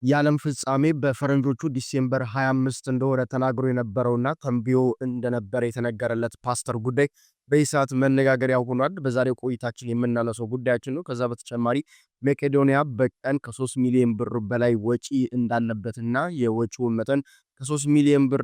የዓለም ፍጻሜ በፈረንጆቹ ዲሴምበር 25 እንደሆነ ተናግሮ የነበረውና ተንብዮ እንደነበረ የተነገረለት ፓስተር ጉዳይ በኢሳት መነጋገሪያ ሆኗል። በዛሬው ቆይታችን የምናነሳው ጉዳያችን ነው። ከዛ በተጨማሪ መቄዶንያ በቀን ከ3 ሚሊዮን ብር በላይ ወጪ እንዳለበትና የወጪውን መጠን ከ3 ሚሊዮን ብር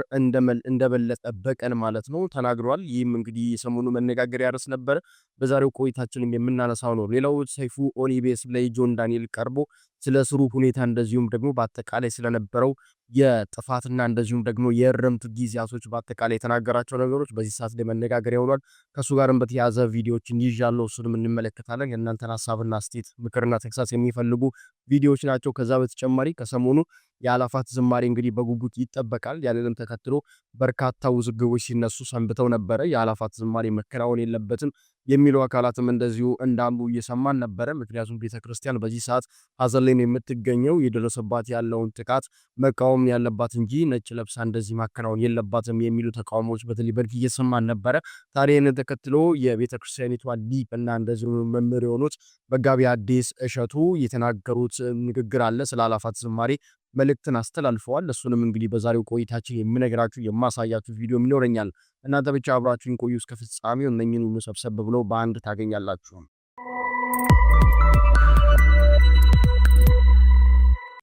እንደበለጠ በቀን ማለት ነው ተናግሯል። ይህም እንግዲህ የሰሞኑ መነጋገሪያ ርዕስ ነበር። በዛሬው ቆይታችንም የምናነሳው ነው። ሌላው ሰይፉ ኦኒቤስ ላይ ጆን ዳንኤል ቀርቦ ስለ ስሩ ሁኔታ እንደዚሁም ደግሞ በአጠቃላይ ስለነበረው የጥፋትና እንደዚሁም ደግሞ የእርምት ጊዜያቶች በአጠቃላይ የተናገራቸው ነገሮች በዚህ ሰዓት ላይ መነጋገሪያ ሆኗል። ከሱ ጋርም በተያያዘ ቪዲዮዎችን ይዣለሁ፣ እሱንም እንመለከታለን። የእናንተን ሀሳብና አስተያየት ምክርና ተግሳጽ የሚፈልጉ ቪዲዮዎች ናቸው። ከዛ በተጨማሪ ከሰሞኑ የአላፋት ዝማሬ እንግዲህ በጉጉት ይጠበቃል። ያንንም ተከትሎ በርካታ ውዝግቦች ሲነሱ ሰንብተው ነበረ። የአላፋት ዝማሬ መከናወን የለበትም የሚሉ አካላትም እንደዚሁ እንዳሉ እየሰማን ነበረ። ምክንያቱም ቤተክርስቲያን በዚህ ሰዓት ሀዘን ላይ የምትገኘው የደረሰባት ያለውን ጥቃት መቃወም ያለባት እንጂ ነጭ ለብሳ እንደዚህ ማከናወን የለባትም የሚሉ ተቃውሞዎች በተለይ በልክ እየሰማን ነበረ። ታዲያ ይህንን ተከትሎ የቤተክርስቲያኒቷ ሊቅ እና እንደዚሁ መምህር የሆኑት መጋቢ ሐዲስ እሸቱ የተናገሩት ንግግር አለ። ስለ አላፋት ዝማሬ መልእክትን አስተላልፈዋል። እሱንም እንግዲህ በዛሬው ቆይታችን የምነግራችሁ የማሳያችሁ ቪዲዮ ይኖረኛል። እናንተ ብቻ አብራችሁን ቆዩ እስከ ፍጻሜው። እነኝን ሁሉ ሰብሰብ ብለው በአንድ ታገኛላችሁ።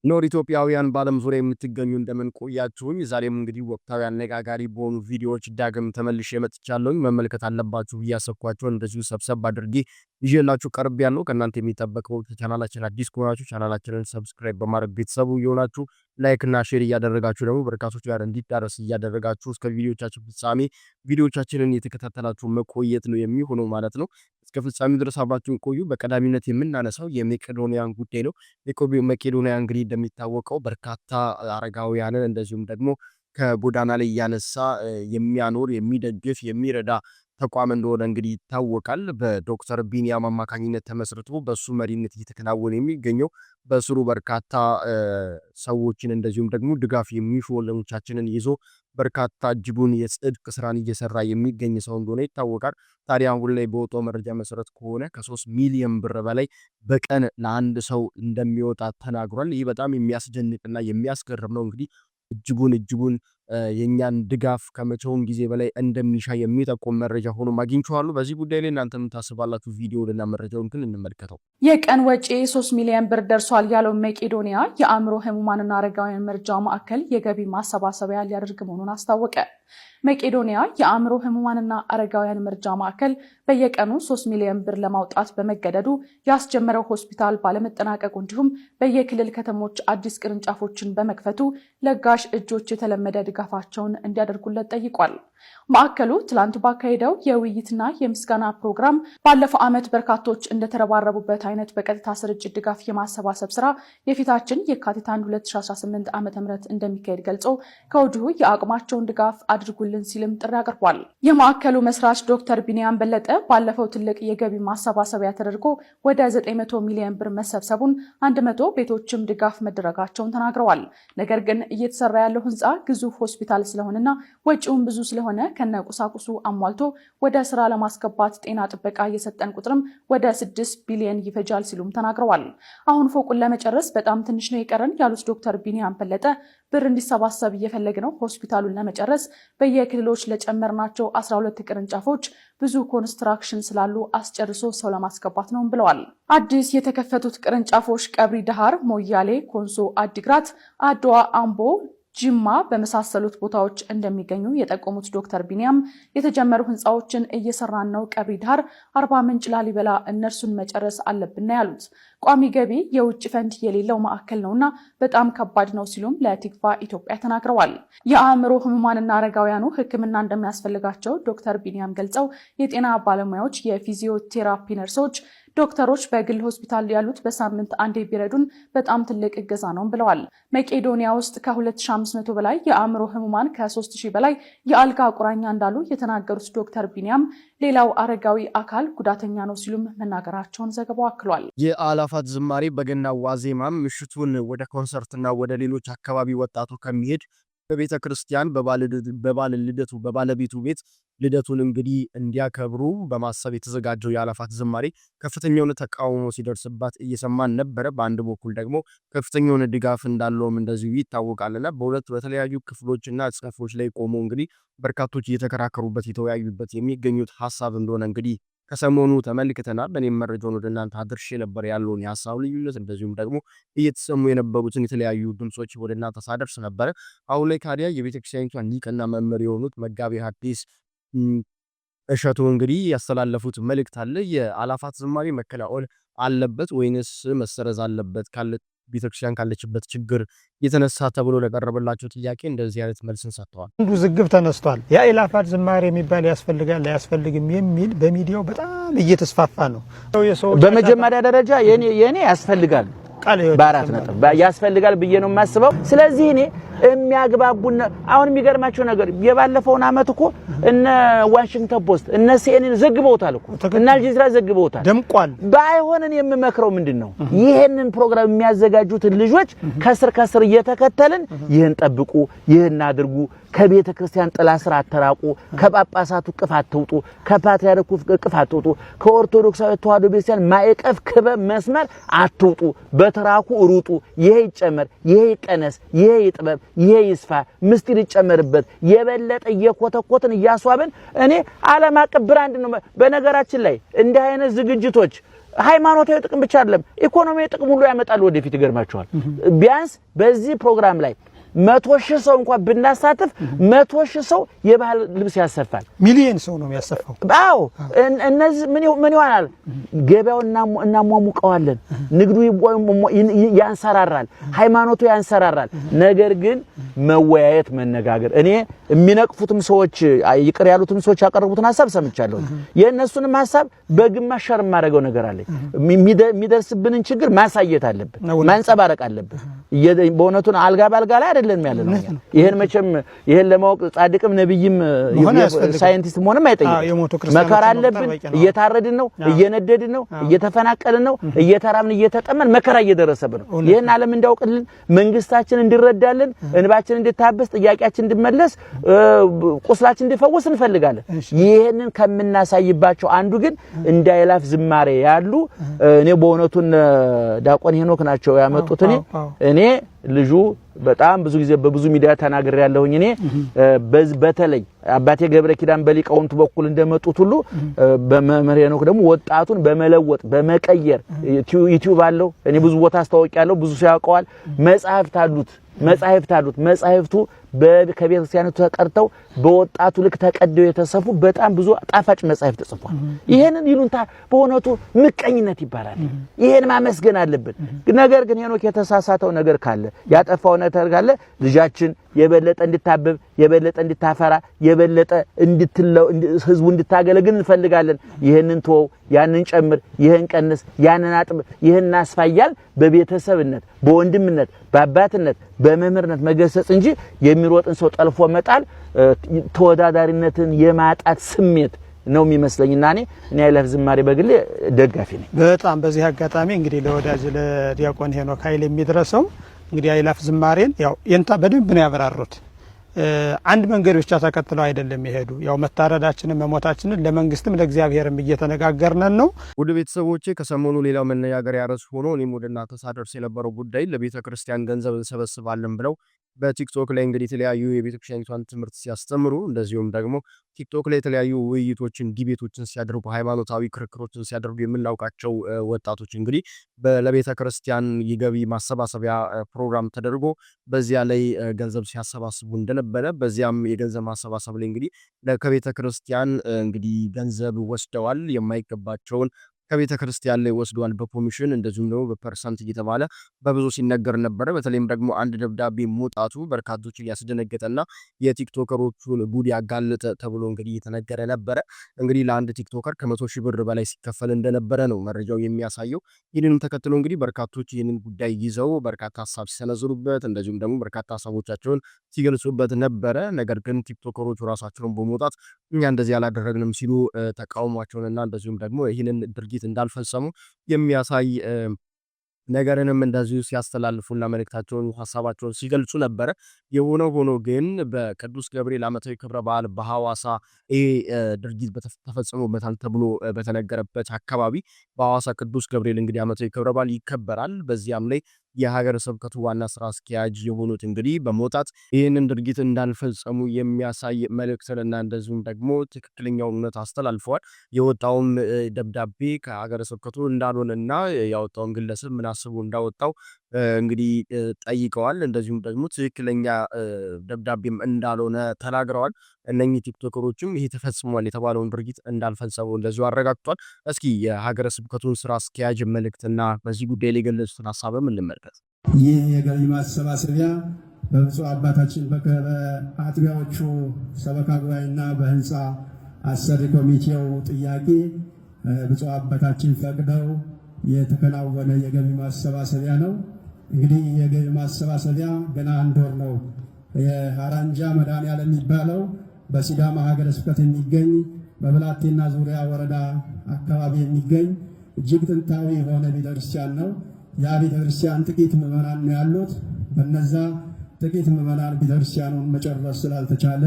ኖር ኢትዮጵያውያን በዓለም ዙሪያ የምትገኙ እንደምን ቆያችሁኝ? ዛሬም እንግዲህ ወቅታዊ አነጋጋሪ በሆኑ ቪዲዮዎች ዳግም ተመልሼ መጥቻለሁኝ። መመልከት አለባችሁ ብያሰብኳቸው እንደዚሁ ሰብሰብ አድርጌ ይዤላችሁ ቀርብ ያለው ከእናንተ የሚጠበቀው ቻናላችን አዲስ ከሆናችሁ ቻናላችንን ሰብስክራይብ በማድረግ ቤተሰቡ የሆናችሁ ላይክ እና ሼር እያደረጋችሁ ደግሞ በርካቶች ጋር እንዲዳረስ እያደረጋችሁ እስከ ቪዲዮቻችን ፍጻሜ ቪዲዮቻችንን የተከታተላችሁ መቆየት ነው የሚሆነው ማለት ነው። እስከ ፍጻሜው ድረስ አብራችሁን ቆዩ። በቀዳሚነት የምናነሳው የመቄዶንያን ጉዳይ ነው። መቄዶንያ እንግዲህ እንደሚታወቀው በርካታ አረጋውያንን እንደዚሁም ደግሞ ከጎዳና ላይ እያነሳ የሚያኖር የሚደግፍ የሚረዳ ተቋም እንደሆነ እንግዲህ ይታወቃል። በዶክተር ቢኒያም አማካኝነት ተመስርቶ በሱ መሪነት እየተከናወነ የሚገኘው በስሩ በርካታ ሰዎችን እንደዚሁም ደግሞ ድጋፍ የሚሹ ወገኖቻችንን ይዞ በርካታ እጅጉን የጽድቅ ስራን እየሰራ የሚገኝ ሰው እንደሆነ ይታወቃል። ታዲያ አሁን ላይ በወጣው መረጃ መሰረት ከሆነ ከ3 ሚሊዮን ብር በላይ በቀን ለአንድ ሰው እንደሚወጣ ተናግሯል። ይህ በጣም የሚያስደንቅና የሚያስገርም ነው። እንግዲህ እጅጉን የኛን ድጋፍ ከመቼውም ጊዜ በላይ እንደሚሻ የሚጠቁም መረጃ ሆኖ አግኝቼዋለሁ። በዚህ ጉዳይ ላይ እናንተ ምን ታስባላችሁ? ቪዲዮውንና መረጃውን ግን እንመልከተው። የቀን ወጪ 3 ሚሊዮን ብር ደርሷል ያለው መቄዶንያ የአእምሮ ህሙማንና አረጋውያን መርጃ ማዕከል የገቢ ማሰባሰቢያ ሊያደርግ መሆኑን አስታወቀ። መቄዶንያ የአእምሮ ህሙማንና አረጋውያን መርጃ ማዕከል በየቀኑ 3 ሚሊዮን ብር ለማውጣት በመገደዱ ያስጀመረው ሆስፒታል ባለመጠናቀቁ እንዲሁም በየክልል ከተሞች አዲስ ቅርንጫፎችን በመክፈቱ ለጋሽ እጆች የተለመደ ድጋፋቸውን እንዲያደርጉለት ጠይቋል። ማዕከሉ ትላንት ባካሄደው የውይይትና የምስጋና ፕሮግራም ባለፈው ዓመት በርካቶች እንደተረባረቡበት አይነት በቀጥታ ስርጭት ድጋፍ የማሰባሰብ ስራ የፊታችን የካቲት 1 2018 ዓ.ም እንደሚካሄድ ገልጾ ከወዲሁ የአቅማቸውን ድጋፍ አድርጉልን ሲልም ጥሪ አቅርቧል። የማዕከሉ መስራች ዶክተር ቢኒያም በለጠ ባለፈው ትልቅ የገቢ ማሰባሰቢያ ተደርጎ ወደ 900 ሚሊዮን ብር መሰብሰቡን 100 ቤቶችም ድጋፍ መደረጋቸውን ተናግረዋል። ነገር ግን እየተሰራ ያለው ህንፃ ግዙፍ ሆስፒታል ስለሆነና ወጪውን ብዙ ስለሆነ ከነቁሳቁሱ አሟልቶ ወደ ስራ ለማስገባት ጤና ጥበቃ የሰጠን ቁጥርም ወደ 6 ቢሊዮን ይፈጃል ሲሉም ተናግረዋል። አሁን ፎቁን ለመጨረስ በጣም ትንሽ ነው የቀረን ያሉት ዶክተር ቢኒያም በለጠ ብር እንዲሰባሰብ እየፈለግነው ሆስፒታሉን ለመጨረስ በየክልሎች ለጨመርናቸው 12 ቅርንጫፎች ብዙ ኮንስትራክሽን ስላሉ አስጨርሶ ሰው ለማስገባት ነው ብለዋል። አዲስ የተከፈቱት ቅርንጫፎች ቀብሪ ዳሃር፣ ሞያሌ፣ ኮንሶ፣ አዲግራት፣ አድዋ፣ አምቦ፣ ጅማ በመሳሰሉት ቦታዎች እንደሚገኙ የጠቆሙት ዶክተር ቢኒያም የተጀመሩ ህንፃዎችን እየሰራን ነው፣ ቀብሪ ዳሃር፣ አርባ ምንጭ፣ ላሊበላ እነርሱን መጨረስ አለብን ያሉት ቋሚ ገቢ የውጭ ፈንድ የሌለው ማዕከል ነውና በጣም ከባድ ነው ሲሉም ለቲክቫ ኢትዮጵያ ተናግረዋል። የአእምሮ ህሙማንና አረጋውያኑ ሕክምና እንደሚያስፈልጋቸው ዶክተር ቢኒያም ገልጸው የጤና ባለሙያዎች፣ የፊዚዮቴራፒ ነርሶች፣ ዶክተሮች በግል ሆስፒታል ያሉት በሳምንት አንዴ ቢረዱን በጣም ትልቅ እገዛ ነው ብለዋል። መቄዶንያ ውስጥ ከ2500 በላይ የአእምሮ ህሙማን ከ3000 በላይ የአልጋ ቁራኛ እንዳሉ የተናገሩት ዶክተር ቢኒያም ሌላው አረጋዊ አካል ጉዳተኛ ነው ሲሉም መናገራቸውን ዘገባው አክሏል። የአላፋት ዝማሬ በገና ዋዜማም ምሽቱን ወደ ኮንሰርትና ወደ ሌሎች አካባቢ ወጣቱ ከሚሄድ በቤተ ክርስቲያን በባለቤቱ ቤት ልደቱን እንግዲህ እንዲያከብሩ በማሰብ የተዘጋጀው የአእላፋት ዝማሬ ከፍተኛ የሆነ ተቃውሞ ሲደርስባት እየሰማን ነበረ። በአንድ በኩል ደግሞ ከፍተኛ የሆነ ድጋፍ እንዳለውም እንደዚሁ ይታወቃልና በሁለት በተለያዩ ክፍሎችና ጽሑፎች ላይ ቆሞ እንግዲህ በርካቶች እየተከራከሩበት የተወያዩበት የሚገኙት ሐሳብ እንደሆነ እንግዲህ ከሰሞኑ ተመልክተናል። በእኔም መረጃውን ወደ እናንተ አድርሼ ነበር ያለውን የሐሳብ ልዩነት እንደዚሁም ደግሞ እየተሰሙ የነበሩትን የተለያዩ ድምጾች ወደ እናንተ ሳደርስ ነበረ። አሁን ላይ ታዲያ የቤተክርስቲያኒቷ ሊቅና መምህር የሆኑት መጋቤ ሐዲስ እሸቱ እንግዲህ ያስተላለፉት መልእክት አለ። የአእላፋት ዝማሬ መከናወን አለበት ወይንስ መሰረዝ አለበት ቤተክርስቲያን ካለችበት ችግር የተነሳ ተብሎ ለቀረበላቸው ጥያቄ እንደዚህ አይነት መልስን ሰጥተዋል። አንዱ ዝግብ ተነስቷል። የአእላፋት ዝማሬ የሚባል ያስፈልጋል አያስፈልግም የሚል በሚዲያው በጣም እየተስፋፋ ነው። በመጀመሪያ ደረጃ የኔ ያስፈልጋል በአራት ነጥብ ያስፈልጋል ብዬ ነው የማስበው። ስለዚህ እኔ የሚያግባቡን አሁን የሚገርማቸው ነገር የባለፈውን አመት እኮ እነ ዋሽንግተን ፖስት እነ ሲኤንኤን ዘግበውታል እኮ እና አልጀዚራ ዘግበውታል። ደምቋል። ባይሆንን የምመክረው ምንድነው ይሄንን ፕሮግራም የሚያዘጋጁት ልጆች ከስር እየተከተልን ይሄን ጠብቁ፣ ይሄን አድርጉ፣ ከቤተ ክርስቲያን ጥላ ስር አተራቁ፣ ከጳጳሳቱ ቅፍ አትውጡ፣ ከፓትርያርኩ ቅፍ አትውጡ፣ ከኦርቶዶክሳዊ ተዋሕዶ ቤተክርስቲያን ማዕቀፍ ክበብ መስመር አትውጡ፣ በተራኩ ሩጡ፣ ይሄ ይጨመር፣ ይሄ ይቀነስ፣ ይሄ ይጥበብ፣ ይሄ ይስፋ፣ ምስጢር ይጨመርበት፣ የበለጠ እየኮተኮትን እያስዋብን እኔ ዓለም አቀፍ ብራንድ ነው። በነገራችን ላይ እንዲህ አይነት ዝግጅቶች ሃይማኖታዊ ጥቅም ብቻ አይደለም ኢኮኖሚያዊ ጥቅም ሁሉ ያመጣሉ። ወደፊት ይገርማቸዋል። ቢያንስ በዚህ ፕሮግራም ላይ 100,000 ሰው እንኳን ብናሳትፍ 100,000 ሰው የባህል ልብስ ያሰፋል። ሚሊዮን ሰው ነው የሚያሰፋው። አዎ እነዚህ ምን ይሆናል? ገበያውና እናሟሙቀዋለን፣ ንግዱ ያንሰራራል፣ ሃይማኖቱ ያንሰራራል። ነገር ግን መወያየት መነጋገር እኔ የሚነቅፉትም ሰዎች ይቅር ያሉትም ሰዎች ያቀርቡትን ሐሳብ ሰምቻለሁ። የእነሱንም ሐሳብ በግማሽ ሸር ማድረገው ነገር አለ። የሚደርስብንን ችግር ማሳየት አለብን፣ ማንጸባረቅ አለብን። በእውነቱ አልጋ ባልጋ ላይ አይደለም ያለነው። ይሄን መቼም ይሄን ለማወቅ ጻድቅም ነብይም ሳይንቲስት መሆንም አይጠይቅም። መከራ አለብን፣ እየታረድን ነው፣ እየነደድን ነው፣ እየተፈናቀልን ነው፣ እየተራብን እየተጠመን መከራ እየደረሰብን ነው። ይሄን ዓለም እንዲያውቅልን፣ መንግስታችን እንዲረዳልን፣ እንባችን እንድታበስ፣ ጥያቄያችን እንዲመለስ፣ ቁስላችን እንዲፈወስ እንፈልጋለን። ይሄንን ከምናሳይባቸው አንዱ ግን እንደ አእላፍ ዝማሬ ያሉ እኔ በእውነቱ ዲያቆን ሄኖክ ናቸው ያመጡት። እኔ ልጁ በጣም ብዙ ጊዜ በብዙ ሚዲያ ተናግሬ ያለሁኝ እኔ በተለይ አባቴ ገብረ ኪዳን በሊቃውንቱ በኩል እንደመጡት ሁሉ በመምህር ሄኖክ ደግሞ ወጣቱን በመለወጥ በመቀየር ዩቲዩብ አለው። እኔ ብዙ ቦታ አስተዋውቂያለሁ፣ ብዙ ሰው ያውቀዋል። መጻሕፍት አሉት። መጻሕፍቱ ከቤተክርስቲያኑ ተቀርተው በወጣቱ ልክ ተቀደው የተሰፉ በጣም ብዙ ጣፋጭ መጻሕፍት ተጽፏል። ይሄንን ይሉንታ በእውነቱ ምቀኝነት ይባላል። ይሄን ማመስገን አለብን። ነገር ግን ሄኖክ የተሳሳተው ነገር ካለ ያጠፋው ነገር ካለ ልጃችን የበለጠ እንድታበብ የበለጠ እንድታፈራ የበለጠ ህዝቡ እንድታገለግል እንፈልጋለን። ይሄንን ተወው፣ ያንን ጨምር፣ ይሄን ቀንስ፣ ያንን አጥብ፣ ይሄን አስፋያል በቤተሰብነት በወንድምነት በአባትነት በመምህርነት መገሰጽ እንጂ የሚሮጥን ሰው ጠልፎ መጣል ተወዳዳሪነትን የማጣት ስሜት ነው የሚመስለኝና እኔ አእላፍ ዝማሬ በግሌ ደጋፊ ነኝ። በጣም በዚህ አጋጣሚ እንግዲህ ለወዳጅ ለዲያቆን ሄኖክ ኃይል የሚደረሰው እንግዲህ አእላፍ ዝማሬን ያው የንታ በደንብ ነው ያበራሩት። አንድ መንገድ ብቻ ተከትለው አይደለም ይሄዱ። ያው መታረዳችንን መሞታችንን ለመንግስትም ለእግዚአብሔርም እየተነጋገርነን ነው። ወደ ቤተሰቦቼ ከሰሞኑ ሌላው መነጋገሪያ ርዕስ ሆኖ እኔም ወደ እናንተ ሳደርስ የነበረው ጉዳይ ለቤተክርስቲያን ገንዘብ እንሰበስባለን ብለው በቲክቶክ ላይ እንግዲህ የተለያዩ የቤተክርስቲያኒቷን ትምህርት ሲያስተምሩ እንደዚሁም ደግሞ ቲክቶክ ላይ የተለያዩ ውይይቶችን ዲቤቶችን ሲያደርጉ ሃይማኖታዊ ክርክሮችን ሲያደርጉ የምናውቃቸው ወጣቶች እንግዲህ ለቤተክርስቲያን የገቢ ማሰባሰቢያ ፕሮግራም ተደርጎ በዚያ ላይ ገንዘብ ሲያሰባስቡ እንደነበረ በዚያም የገንዘብ ማሰባሰብ ላይ እንግዲህ ከቤተክርስቲያን እንግዲህ ገንዘብ ወስደዋል፣ የማይገባቸውን ከቤተ ክርስቲያን ላይ ወስዷል በኮሚሽን እንደዚሁም ደግሞ በፐርሰንት እየተባለ በብዙ ሲነገር ነበረ። በተለይም ደግሞ አንድ ደብዳቤ መውጣቱ በርካቶችን ያስደነገጠና የቲክቶከሮቹን ጉድ ያጋለጠ ተብሎ እንግዲህ የተነገረ ነበረ። እንግዲህ ለአንድ ቲክቶከር ከ100,000 ብር በላይ ሲከፈል እንደነበረ ነው መረጃው የሚያሳየው። ይህንንም ተከትሎ እንግዲህ በርካቶች ይህንን ጉዳይ ይዘው በርካታ ሀሳብ ሲሰነዝሩበት እንደዚሁም ደግሞ በርካታ ሀሳቦቻቸውን ሲገልጹበት ነበረ። ነገር ግን ቲክቶከሮቹ ራሳቸውን በመውጣት እኛ እንደዚህ አላደረግንም ሲሉ ተቃውሟቸውንና እንደዚሁም ደግሞ ይህንን ድርጊት እንዳልፈጸሙ የሚያሳይ ነገርንም እንደዚሁ ሲያስተላልፉና መልእክታቸውን ሀሳባቸውን ሲገልጹ ነበረ። የሆነ ሆኖ ግን በቅዱስ ገብርኤል ዓመታዊ ክብረ በዓል በሐዋሳ ይህ ድርጊት ተፈጽሞበታል ተብሎ በተነገረበት አካባቢ በሐዋሳ ቅዱስ ገብርኤል እንግዲህ ዓመታዊ ክብረ በዓል ይከበራል። በዚያም ላይ የሀገረ ስብከቱ ዋና ስራ አስኪያጅ የሆኑት እንግዲህ በመውጣት ይህንን ድርጊት እንዳልፈጸሙ የሚያሳይ መልእክትንና እንደዚሁም ደግሞ ትክክለኛውን እውነት አስተላልፈዋል። የወጣውም ደብዳቤ ከሀገረ ስብከቱ እንዳልሆነና ያወጣውን ግለሰብ ምን አስቦ እንዳወጣው እንግዲህ ጠይቀዋል። እንደዚሁም ደግሞ ትክክለኛ ደብዳቤም እንዳልሆነ ተናግረዋል። እነኚህ ቲክቶከሮችም ይሄ ተፈጽሟል የተባለውን ድርጊት እንዳልፈጸሙ እንደዚሁ አረጋግጧል። እስኪ የሀገረ ስብከቱን ስራ አስኪያጅ መልእክትና በዚህ ጉዳይ ላይ የገለጹትን ሀሳብም እንመልከት። ይህ የገቢ ማሰባሰቢያ በብፁዕ አባታችን በአጥቢያዎቹ ሰበካ ጉባኤና በህንፃ አሰሪ ኮሚቴው ጥያቄ ብፁዕ አባታችን ፈቅደው የተከናወነ የገቢ ማሰባሰቢያ ነው። እንግዲህ የገቢ ማሰባሰቢያ ገና አንድ ወር ነው። የሀራንጃ መድኃኔዓለም የሚባለው በሲዳማ ሀገረ ስብከት የሚገኝ በብላቴና ዙሪያ ወረዳ አካባቢ የሚገኝ እጅግ ጥንታዊ የሆነ ቤተክርስቲያን ነው። ያ ቤተክርስቲያን ጥቂት ምዕመናን ነው ያሉት። በነዛ ጥቂት ምዕመናን ቤተክርስቲያኑን መጨረስ ስላልተቻለ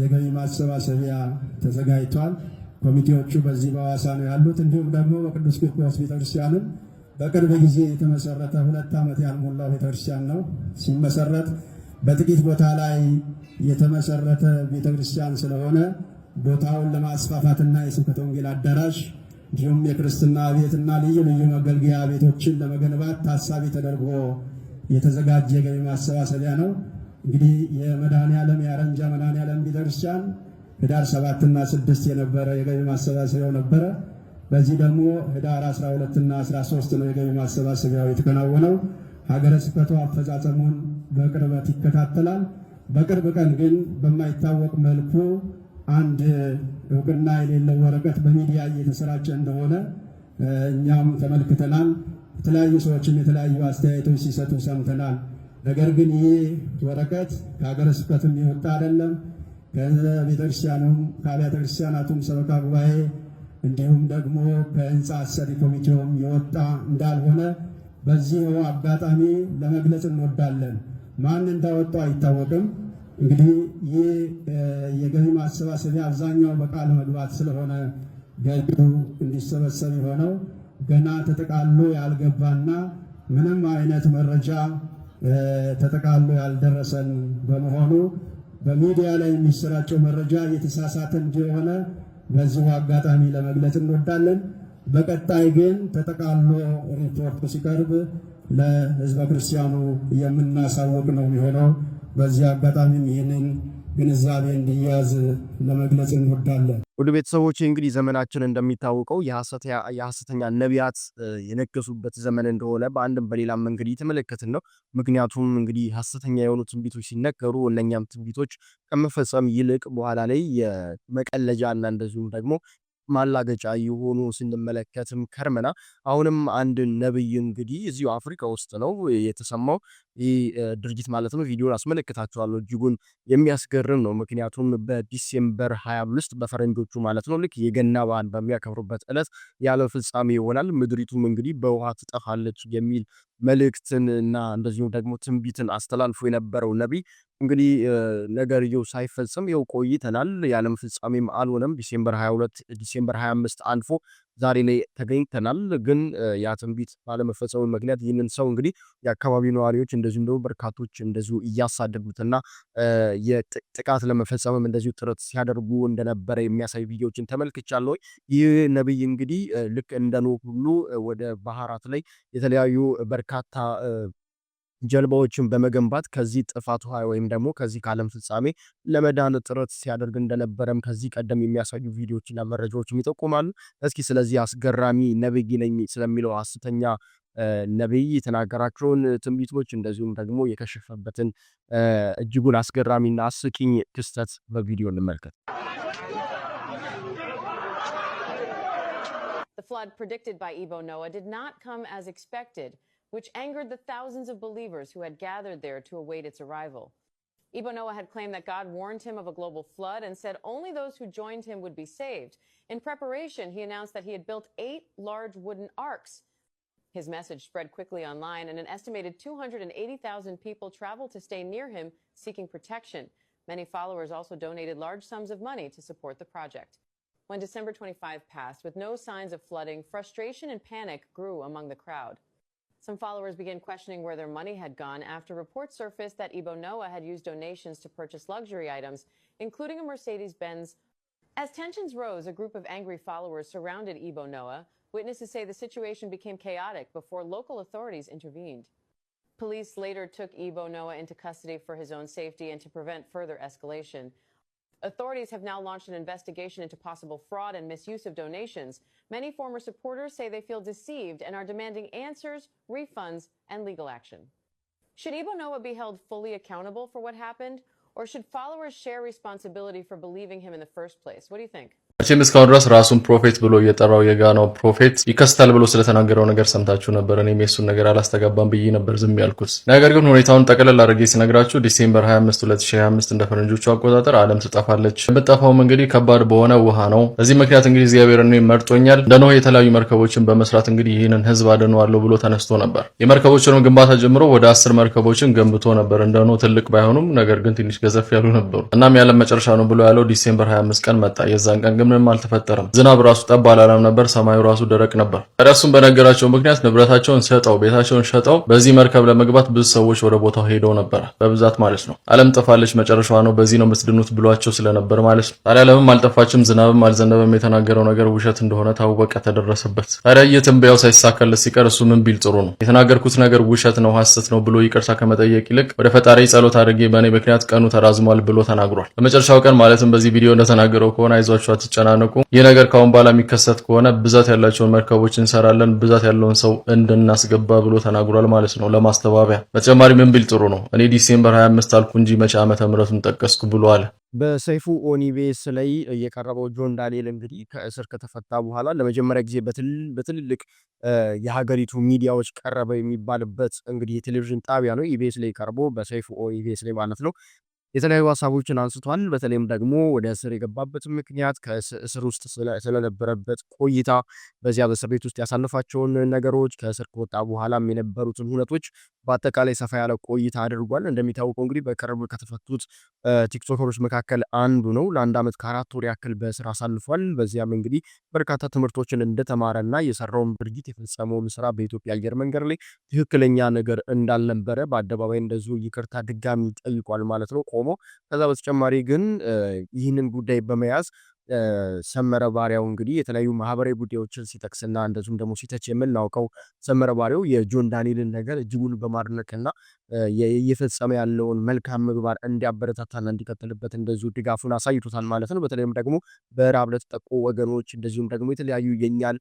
የገቢ ማሰባሰቢያ ተዘጋጅቷል። ኮሚቴዎቹ በዚህ በሐዋሳ ነው ያሉት። እንዲሁም ደግሞ በቅዱስ ቂርቆስ ቤተክርስቲያንም በቅርብ ጊዜ የተመሰረተ 2 ዓመት ያልሞላው ቤተክርስቲያን ነው። ሲመሰረት በጥቂት ቦታ ላይ የተመሰረተ ቤተክርስቲያን ስለሆነ ቦታውን ለማስፋፋትና የስብከተ ወንጌል አዳራሽ እንዲሁም የክርስትና ቤትና ልዩ ልዩ መገልገያ ቤቶችን ለመገንባት ታሳቢ ተደርጎ የተዘጋጀ የገቢ ማሰባሰቢያ ነው። እንግዲህ የመድኃኔዓለም የሀረንጃ መድኃኔዓለም ቤተክርስቲያን ህዳር 7 እና 6 የነበረ የገቢ ማሰባሰቢያው ነበረ። በዚህ ደግሞ ህዳር 12 እና 13 ነው የገቢ ማሰባሰቢያው የተከናወነው። ሀገረ ስብከቱ አፈጻጸሙን በቅርበት ይከታተላል። በቅርብ ቀን ግን በማይታወቅ መልኩ አንድ እውቅና የሌለው ወረቀት በሚዲያ እየተሰራጨ እንደሆነ እኛም ተመልክተናል። የተለያዩ ሰዎችም የተለያዩ አስተያየቶች ሲሰጡ ሰምተናል። ነገር ግን ይህ ወረቀት ከሀገረ ስብከቱም የወጣ አይደለም። ከቤተክርስቲያኑም ከአብያተ ክርስቲያናቱም ሰበካ ጉባኤ እንዲሁም ደግሞ ከህንፃ አሰሪ ኮሚቴውም የወጣ እንዳልሆነ በዚህ አጋጣሚ ለመግለጽ እንወዳለን። ማን እንዳወጣው አይታወቅም። እንግዲህ ይህ የገቢ ማሰባሰቢያ አብዛኛው በቃል መግባት ስለሆነ ገቢው እንዲሰበሰብ የሆነው ገና ተጠቃሎ ያልገባና ምንም አይነት መረጃ ተጠቃሎ ያልደረሰን በመሆኑ በሚዲያ ላይ የሚሰራጨው መረጃ የተሳሳተ እንደሆነ በዚሁ አጋጣሚ ለመግለጽ እንወዳለን። በቀጣይ ግን ተጠቃሎ ሪፖርቱ ሲቀርብ ለህዝበ ክርስቲያኑ የምናሳውቅ ነው የሚሆነው። በዚህ አጋጣሚም ይህንን ግንዛቤ እንዲያዝ ለመግለጽ እንወዳለን። ወደ ቤተሰቦች እንግዲህ ዘመናችን እንደሚታወቀው የሐሰተኛ ነቢያት የነገሱበት ዘመን እንደሆነ በአንድም በሌላም መንገድ የተመለከትን ነው። ምክንያቱም እንግዲህ ሐሰተኛ የሆኑ ትንቢቶች ሲነገሩ እነኛም ትንቢቶች ከመፈጸም ይልቅ በኋላ ላይ የመቀለጃና እንደዚሁም ደግሞ ማላገጫ የሆኑ ስንመለከትም ከርመና አሁንም አንድ ነብይ እንግዲህ እዚሁ አፍሪካ ውስጥ ነው የተሰማው ይህ ድርጊት ማለት ነው። ቪዲዮን አስመለክታችኋለሁ። እጅጉን የሚያስገርም ነው። ምክንያቱም በዲሴምበር 25 በፈረንጆቹ ማለት ነው ልክ የገና በዓል በሚያከብሩበት ዕለት ያለ ፍጻሜ ይሆናል፣ ምድሪቱም እንግዲህ በውሃ ትጠፋለች የሚል መልእክትን እና እንደዚሁም ደግሞ ትንቢትን አስተላልፎ የነበረው ነቢይ እንግዲህ ነገርየው ሳይፈጽም ይኸው ቆይተናል። የዓለም ፍጻሜም አልሆነም። ዲሴምበር 22 ዲሴምበር 25 አልፎ ዛሬ ላይ ተገኝተናል። ግን ያ ትንቢት ባለመፈጸሙ ምክንያት ይህንን ሰው እንግዲህ የአካባቢው ነዋሪዎች እንደዚሁም ደግሞ በርካቶች እንደዚሁ እያሳደዱትና የጥቃት ለመፈጸምም እንደዚሁ ጥረት ሲያደርጉ እንደነበረ የሚያሳይ ቪዲዮዎችን ተመልክቻለሁ። ይህ ነቢይ እንግዲህ ልክ እንደ ኖህ ሁሉ ወደ ባህራት ላይ የተለያዩ በርካታ ጀልባዎችን በመገንባት ከዚህ ጥፋት ውሃ ወይም ደግሞ ከዚህ ከዓለም ፍጻሜ ለመዳን ጥረት ሲያደርግ እንደነበረም ከዚህ ቀደም የሚያሳዩ ቪዲዮዎችና መረጃዎችም ይጠቁማሉ። እስኪ ስለዚህ አስገራሚ ነብይ ነኝ ስለሚለው ሐሰተኛ ነብይ የተናገራቸውን ትንቢቶች እንደዚሁም ደግሞ የከሸፈበትን እጅጉን አስገራሚና አስቂኝ ክስተት በቪዲዮ እንመልከት። The flood predicted by Ebo Noah did not come as expected, which angered the thousands of believers who had gathered there to await its arrival. Ebo Noah had claimed that God warned him of a global flood and said only those who joined him would be saved. In preparation, he announced that he had built 8 large wooden arks. His message spread quickly online, and an estimated 280,000 people traveled to stay near him seeking protection. Many followers also donated large sums of money to support the project. When December 25 passed, with no signs of flooding, frustration and panic grew among the crowd. Some followers began questioning where their money had gone after reports surfaced that Ibo Noah had used donations to purchase luxury items, including a Mercedes-Benz. As tensions rose, a group of angry followers surrounded Ibo Noah. Witnesses say the situation became chaotic before local authorities intervened. Police later took Ibo Noah into custody for his own safety and to prevent further escalation. Authorities have now launched an investigation into possible fraud and misuse of donations. Many former supporters say they feel deceived and are demanding answers, refunds, and legal action. Should Ibo Noah be held fully accountable for what happened, or should followers share responsibility for believing him in the first place? What do you think? መቼም እስካሁን ድረስ ራሱን ፕሮፌት ብሎ እየጠራው የጋናው ፕሮፌት ይከስታል ብሎ ስለተናገረው ነገር ሰምታችሁ ነበር። እኔም የሱን ነገር አላስተጋባም ብዬ ነበር ዝም ያልኩት። ነገር ግን ሁኔታውን ጠቅለል አድርጌ ሲነግራችሁ ዲሴምበር 25 2025 እንደ ፈረንጆቹ አቆጣጠር ዓለም ትጠፋለች። የምትጠፋውም እንግዲህ ከባድ በሆነ ውሃ ነው። በዚህ ምክንያት እንግዲህ እግዚአብሔር እኔን መርጦኛል። እንደ ኖህ የተለያዩ መርከቦችን በመስራት እንግዲህ ይህንን ህዝብ አድነዋለሁ ብሎ ተነስቶ ነበር። የመርከቦቹንም ግንባታ ጀምሮ ወደ 10 መርከቦችን ገንብቶ ነበር። እንደ ኖህ ትልቅ ባይሆኑም ነገር ግን ትንሽ ገዘፍ ያሉ ነበሩ። እናም ያለም መጨረሻ ነው ብሎ ያለው ዲሴምበር 25 ቀን መጣ። የዛን ቀን ግን ምንም አልተፈጠረም። ዝናብ ራሱ ጠብ አላለም ነበር። ሰማዩ ራሱ ደረቅ ነበር። እሱም በነገራቸው ምክንያት ንብረታቸውን ሸጠው ቤታቸውን ሸጠው በዚህ መርከብ ለመግባት ብዙ ሰዎች ወደ ቦታው ሄደው ነበር፣ በብዛት ማለት ነው። ዓለም ጠፋለች መጨረሻዋ ነው በዚህ ነው የምትድኑት ብሏቸው ስለነበር ማለት ነው። ታዲያ ዓለምም አልጠፋችም፣ ዝናብም አልዘነበም። የተናገረው ነገር ውሸት እንደሆነ ታወቀ፣ ተደረሰበት። ታዲያ የትንበያው ሳይሳካለት ሲቀር እሱ ምን ቢል ጥሩ ነው? የተናገርኩት ነገር ውሸት ነው ሐሰት ነው ብሎ ይቅርታ ከመጠየቅ ይልቅ ወደ ፈጣሪ ጸሎት አድርጌ በእኔ ምክንያት ቀኑ ተራዝሟል ብሎ ተናግሯል። በመጨረሻው ቀን ማለትም በዚህ ቪዲዮ እንደተናገረው ከሆነ አይዟችሁ አትጨናነቁ፣ ይህ ነገር ካሁን በኋላ የሚከሰት ከሆነ ብዛት ያላቸውን መርከቦች እንሰራለን፣ ብዛት ያለውን ሰው እንድናስገባ ብሎ ተናግሯል ማለት ነው ለማስተባበያ። በተጨማሪ ምን ቢል ጥሩ ነው? እኔ ዲሴምበር 25 አልኩ እንጂ መቼ ዓመተ ምህረቱን ጠቀስኩ ብሎ አለ። በሰይፉ ኦኒቤስ ላይ የቀረበው ጆን ዳንኤል እንግዲህ ከእስር ከተፈታ በኋላ ለመጀመሪያ ጊዜ በትልልቅ የሀገሪቱ ሚዲያዎች ቀረበ የሚባልበት እንግዲህ የቴሌቪዥን ጣቢያ ነው ኢቢኤስ ላይ ቀርቦ በሰይፉ ኦኒቤስ ላይ ማለት ነው የተለያዩ ሀሳቦችን አንስቷል። በተለይም ደግሞ ወደ እስር የገባበት ምክንያት ከእስር ውስጥ ስለነበረበት ቆይታ፣ በዚያ በእስር ቤት ውስጥ ያሳለፋቸውን ነገሮች፣ ከእስር ከወጣ በኋላም የነበሩትን ሁነቶች በአጠቃላይ ሰፋ ያለ ቆይታ አድርጓል። እንደሚታወቀው እንግዲህ በቅርብ ከተፈቱት ቲክቶከሮች መካከል አንዱ ነው። ለ1 ዓመት ከ4 ወር ያክል በእስር አሳልፏል። በዚያም እንግዲህ በርካታ ትምህርቶችን እንደተማረና የሰራውን ድርጊት የፈጸመውን ስራ በኢትዮጵያ አየር መንገድ ላይ ትክክለኛ ነገር እንዳልነበረ በአደባባይ እንደዚሁ ይቅርታ ድጋሚ ጠይቋል ማለት ነው ቆሞ። ከዛ በተጨማሪ ግን ይህንን ጉዳይ በመያዝ ሰመረ ባሪያው እንግዲህ የተለያዩ ማህበራዊ ጉዳዮችን ሲጠቅስና እንደዚሁም ደግሞ ሲተች የምናውቀው ሰመረ ባሪያው የጆን ዳንኤልን ነገር እጅጉን በማድነቅና እየፈጸመ ያለውን መልካም ምግባር እንዲያበረታታና እንዲቀጥልበት እንደዚሁ ድጋፉን አሳይቶታል ማለት ነው። በተለይም ደግሞ በራብ ለተጠቁ ወገኖች እንደዚሁም ደግሞ የተለያዩ የኛን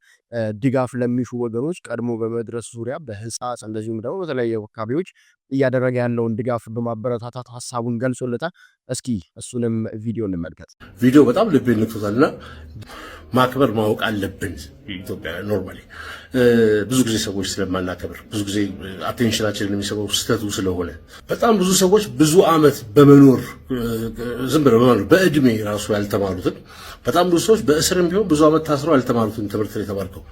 ድጋፍ ለሚሹ ወገኖች ቀድሞ በመድረስ ዙሪያ በህፃጽ እንደዚሁም ደግሞ በተለያዩ አካባቢዎች እያደረገ ያለውን ድጋፍ በማበረታታት ሀሳቡን ገልጾለታል። እስኪ እሱንም ቪዲዮ እንመልከት። ቪዲዮ በጣም ልቤን ነክቶታልና ማክበር ማወቅ አለብን። ኢትዮጵያ ኖርማሊ ብዙ ጊዜ ሰዎች ስለማናከብር ብዙ ጊዜ አቴንሽናችንን የሚሰበው ስህተቱ ስለሆነ በጣም ብዙ ሰዎች ብዙ አመት በመኖር ዝም ብለው በመኖር በእድሜ ራሱ ያልተማሩትን በጣም ብዙ ሰዎች በእስርም ቢሆን ብዙ አመት ታስረው ያልተማሩትን ትምህርት ነው የተማርከው።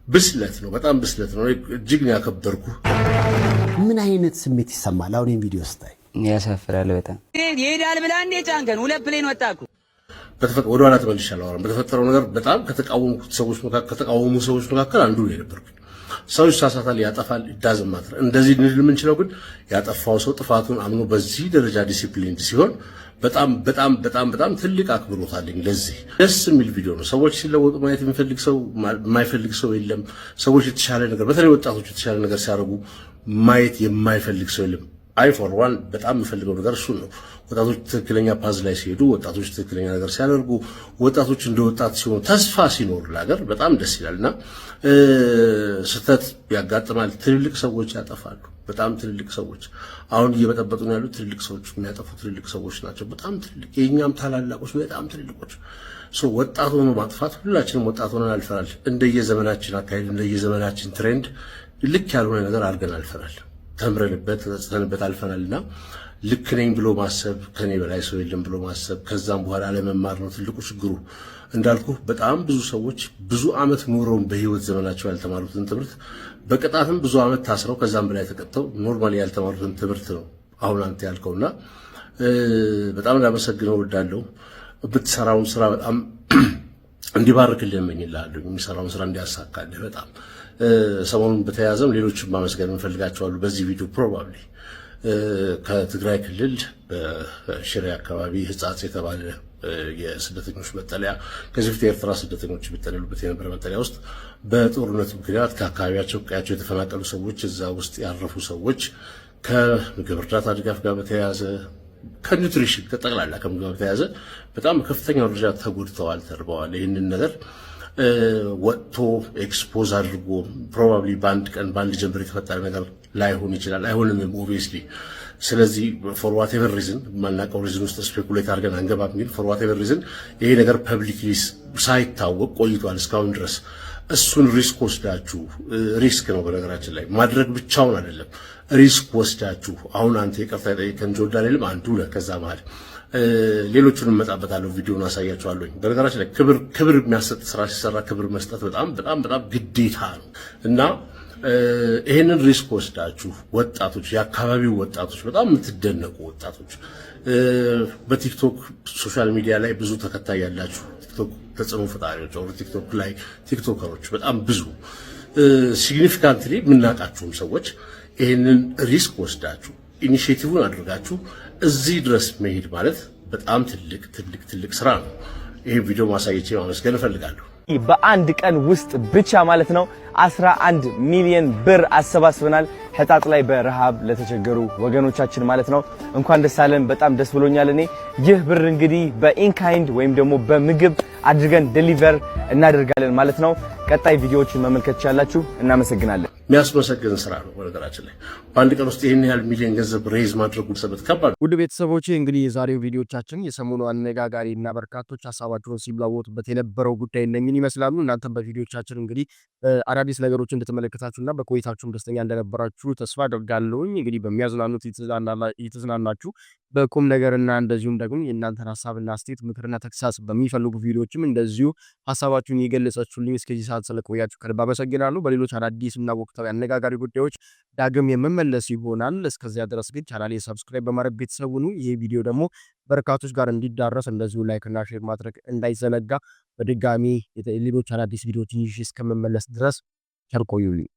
ብስለት ነው፣ በጣም ብስለት ነው። እጅግ ነው ያከበርኩ። ምን አይነት ስሜት ይሰማል? አሁን ይሄን ቪዲዮ ስታይ ያሳፍራል በጣም ይሄዳል ብላ እንደ ጫንከን ሁለት ፕሌን ወጣኩ። ወደ ኋላ ተመልሻለሁ። በተፈጠረው ነገር በጣም ከተቃወሙ ሰዎች መካከል አንዱ ነበርኩ። ሰው ይሳሳታል፣ ያጠፋል፣ ይዳዝማት እንደዚህ እንል የምንችለው ግን ያጠፋው ሰው ጥፋቱን አምኖ በዚህ ደረጃ ዲሲፕሊን ሲሆን በጣም በጣም በጣም በጣም ትልቅ አክብሮት አለኝ። ለዚህ ደስ የሚል ቪዲዮ ነው። ሰዎች ሲለወጡ ማየት የሚፈልግ ሰው የማይፈልግ ሰው የለም። ሰዎች የተሻለ ነገር በተለይ ወጣቶች የተሻለ ነገር ሲያደርጉ ማየት የማይፈልግ ሰው የለም። አይ ፎር ዋን በጣም የምፈልገው ነገር እሱ ነው። ወጣቶች ትክክለኛ ፓዝ ላይ ሲሄዱ፣ ወጣቶች ትክክለኛ ነገር ሲያደርጉ፣ ወጣቶች እንደ ወጣት ሲሆኑ፣ ተስፋ ሲኖር ለሀገር በጣም ደስ ይላልና ስህተት ያጋጥማል። ትልልቅ ሰዎች ያጠፋሉ። በጣም ትልልቅ ሰዎች አሁን እየበጠበጡ ነው ያሉት። ትልልቅ ሰዎች የሚያጠፉ ትልልቅ ሰዎች ናቸው። በጣም ትልልቅ የኛም ታላላቆች በጣም ትልልቆች። ወጣት ሆኖ ማጥፋት ሁላችንም ወጣት ሆነን አልፈናል። እንደየዘመናችን አካሄድ እንደየዘመናችን ትሬንድ ልክ ያልሆነ ነገር አድርገን አልፈናል። ተምረንበት ተጸጸንበት አልፈናልና ልክ ነኝ ብሎ ማሰብ፣ ከኔ በላይ ሰው የለም ብሎ ማሰብ፣ ከዛም በኋላ አለመማር ነው ትልቁ ችግሩ። እንዳልኩ በጣም ብዙ ሰዎች ብዙ አመት ኖረው በህይወት ዘመናቸው ያልተማሩትን ትምህርት በቅጣትም ብዙ ዓመት ታስረው ከዛም በላይ ተቀጥተው ኖርማሊ ያልተማሩትን ትምህርት ነው አሁን አንተ ያልከውና በጣም ላመሰግነው እወዳለሁ። ብትሰራውን ስራ በጣም እንዲባርክልህ እመኝልሃለሁ። የሚሰራውን ስራ እንዲያሳካልህ በጣም ሰሞኑን በተያያዘም ሌሎችም ማመስገን እንፈልጋቸዋለሁ። በዚህ ቪዲዮ ፕሮባብሊ ከትግራይ ክልል በሽሬ አካባቢ ህጻጽ የተባለ የስደተኞች መጠለያ ከዚህ በፊት የኤርትራ ስደተኞች የሚጠለሉበት የነበረ መጠለያ ውስጥ በጦርነት ምክንያት ከአካባቢያቸው ቀያቸው የተፈናቀሉ ሰዎች እዛ ውስጥ ያረፉ ሰዎች ከምግብ እርዳታ ድጋፍ ጋር በተያያዘ ከኒውትሪሽን ከጠቅላላ ከምግብ ጋር በተያያዘ በጣም ከፍተኛ ደረጃ ተጎድተዋል፣ ተርበዋል። ይህንን ነገር ወጥቶ ኤክስፖዝ አድርጎ ፕሮባብሊ በአንድ ቀን በአንድ ጀንበር የተፈጠረ ነገር ላይሆን ይችላል፣ አይሆንም ኦብቪየስሊ። ስለዚህ ፎር ዋቴቨር ሪዝን ማናቀው ሪዝን ውስጥ ስፔኩሌት አድርገን አንገባም። ግን ፎር ዋቴቨር ሪዝን ይሄ ነገር ፐብሊክሊ ሳይታወቅ ቆይቷል እስካሁን ድረስ። እሱን ሪስክ ወስዳችሁ ሪስክ ነው በነገራችን ላይ ማድረግ ብቻውን አይደለም፣ ሪስክ ወስዳችሁ አሁን አንተ ይቅርታ የጠየቀን ጆርዳን የለም አንዱ ነህ። ከዛ መሀል ሌሎቹን እመጣበታለሁ፣ ቪዲዮን አሳያችኋለሁ። በነገራችን ላይ ክብር የሚያሰጥ ስራ ሲሰራ ክብር መስጠት በጣም በጣም በጣም ግዴታ ነው እና ይሄንን ሪስክ ወስዳችሁ ወጣቶች፣ የአካባቢው ወጣቶች፣ በጣም የምትደነቁ ወጣቶች በቲክቶክ ሶሻል ሚዲያ ላይ ብዙ ተከታይ ያላችሁ ቲክቶክ ተጽዕኖ ፈጣሪዎች ወር ቲክቶክ ላይ ቲክቶከሮች በጣም ብዙ ሲግኒፊካንትሊ የምናውቃችሁም ሰዎች ይሄንን ሪስክ ወስዳችሁ ኢኒሺዬቲቭን አድርጋችሁ እዚህ ድረስ መሄድ ማለት በጣም ትልቅ ስራ ነው። ይሄ ቪዲዮ ማሳየቼ ማመስገን እፈልጋለሁ። በአንድ ቀን ውስጥ ብቻ ማለት ነው 11 ሚሊዮን ብር አሰባስበናል። ህጣጥ ላይ በረሃብ ለተቸገሩ ወገኖቻችን ማለት ነው። እንኳን ደስ አለን። በጣም ደስ ብሎኛል። እኔ ይህ ብር እንግዲህ በኢንካይንድ ወይም ደግሞ በምግብ አድርገን ዴሊቨር እናደርጋለን ማለት ነው። ቀጣይ ቪዲዮዎችን መመልከት ትችላላችሁ። እናመሰግናለን። የሚያስመሰግን ስራ ነው። በነገራችን ላይ በአንድ ቀን ውስጥ ይህን ያህል ሚሊዮን ገንዘብ ሬዝ ማድረጉ ሰበት ከባድ። ውድ ቤተሰቦቼ እንግዲህ የዛሬው ቪዲዮቻችን የሰሞኑ አነጋጋሪ እና በርካቶች ሀሳባቸውን ሲብላወጡበት የነበረው ጉዳይ እነኝን ይመስላሉ። እናንተም በቪዲዮቻችን እንግዲህ አዳዲስ ነገሮች እንደተመለከታችሁና በቆይታችሁም ደስተኛ እንደነበራችሁ ተስፋ አደርጋለሁኝ። እንግዲህ በሚያዝናኑት የተዝናናችሁ በቁም ነገርና እንደዚሁም ደግሞ የእናንተን ሀሳብና አስተያየት ምክርና ተግሳጽ በሚፈልጉ ቪዲዮዎችም እንደዚሁ ሀሳባችሁን የገለጻችሁልኝ እስከዚህ ሰዓት ስለቆያችሁ ከልብ አመሰግናለሁ። በሌሎች አዳዲስ እና ወቅታዊ አነጋጋሪ ጉዳዮች ዳግም የምመለስ ይሆናል። እስከዚያ ድረስ ግን ቻናሌ ሰብስክራይብ በማድረግ ቤተሰብ ሁኑ። ይሄ ቪዲዮ ደግሞ በርካቶች ጋር እንዲዳረስ እንደዚሁ ላይክ እና ሼር ማድረግ እንዳይዘነጋ። በድጋሚ ሌሎች አዳዲስ ቪዲዮዎችን ይዤ እስከምመለስ ድረስ ቸር ቆዩልኝ።